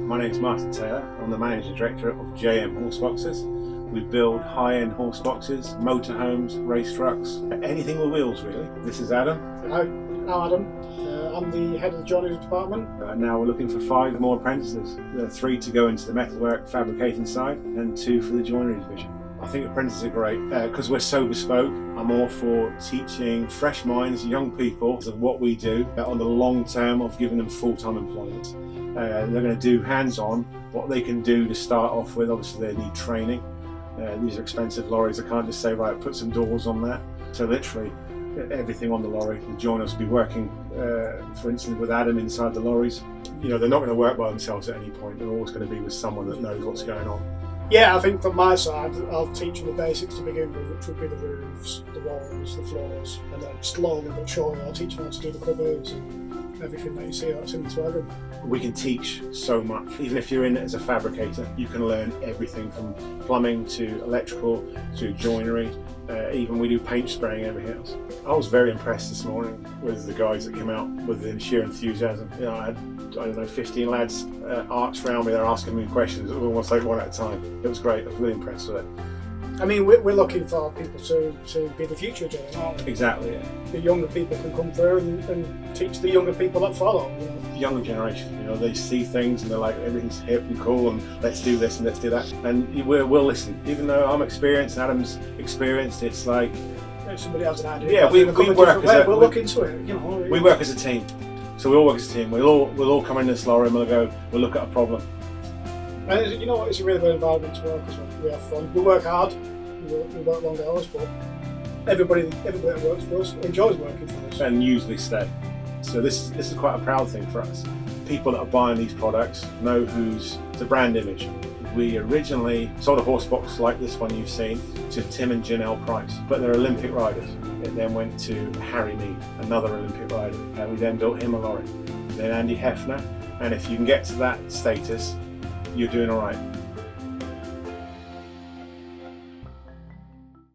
My name is Martin Taylor. I'm the Managing Director of JM Horse Boxes. We build high-end horse boxes, motorhomes, race trucks, anything with wheels really. This is Adam. Hi, I'm Adam. I'm the head of the joinery department. Now we're looking for 5 more apprentices. There are 3 to go into the metalwork fabricating side and 2 for the joinery division. I think apprentices are great because we're so bespoke. I'm all for teaching fresh minds, young people, of what we do on the long term of giving them full-time employment. They're going to do hands-on what they can do to start off with. Obviously they need training. These are expensive lorries. I can't just say, right, put some doors on that. So literally everything on the lorry. The joiners will be working, for instance, with Adam inside the lorries. You know, they're not going to work by themselves at any point. They're always going to be with someone that knows what's going on. Yeah, I think from my side, I'll teach them the basics to begin with, which would be the roofs, the walls, the floors, and then slowly but surely I'll teach them how to do the cupboards and everything that you see that's in this wagon. We can teach so much. Even if you're in it as a fabricator, you can learn everything from plumbing to electrical to joinery. Even we do paint spraying over here. I was very impressed this morning with the guys that came out with the sheer enthusiasm. You know, I had, I don't know, 15 lads arched around me. They're asking me questions. It was almost like one at a time. It was great. I was really impressed with it. I mean, we're looking for people to be the future doing, aren't we? Exactly, yeah. The younger people can come through and teach the younger people that follow. You know? The younger generation, you know, they see things and they're like, everything's hip and cool and let's do this and let's do that. And we'll listen. Even though I'm experienced and Adam's experienced, it's like... If somebody has an idea, yeah, we work as we'll look into it. You know, we work as a team. So we all work as a team. We'll all come in this lorry and we'll look at a problem. And you know what, it's a really good environment to work as well. We have fun. We work hard. We work long hours, but everybody that works for us enjoys working for us. And usually stay. So this is quite a proud thing for us. People that are buying these products know who's the brand image. We originally sold a horse box like this one you've seen to Tim and Janelle Price, but they're Olympic riders. It then went to Harry Mead, another Olympic rider, and we then built him a lorry. Then Andy Hefner, and if you can get to that status, you're doing all right.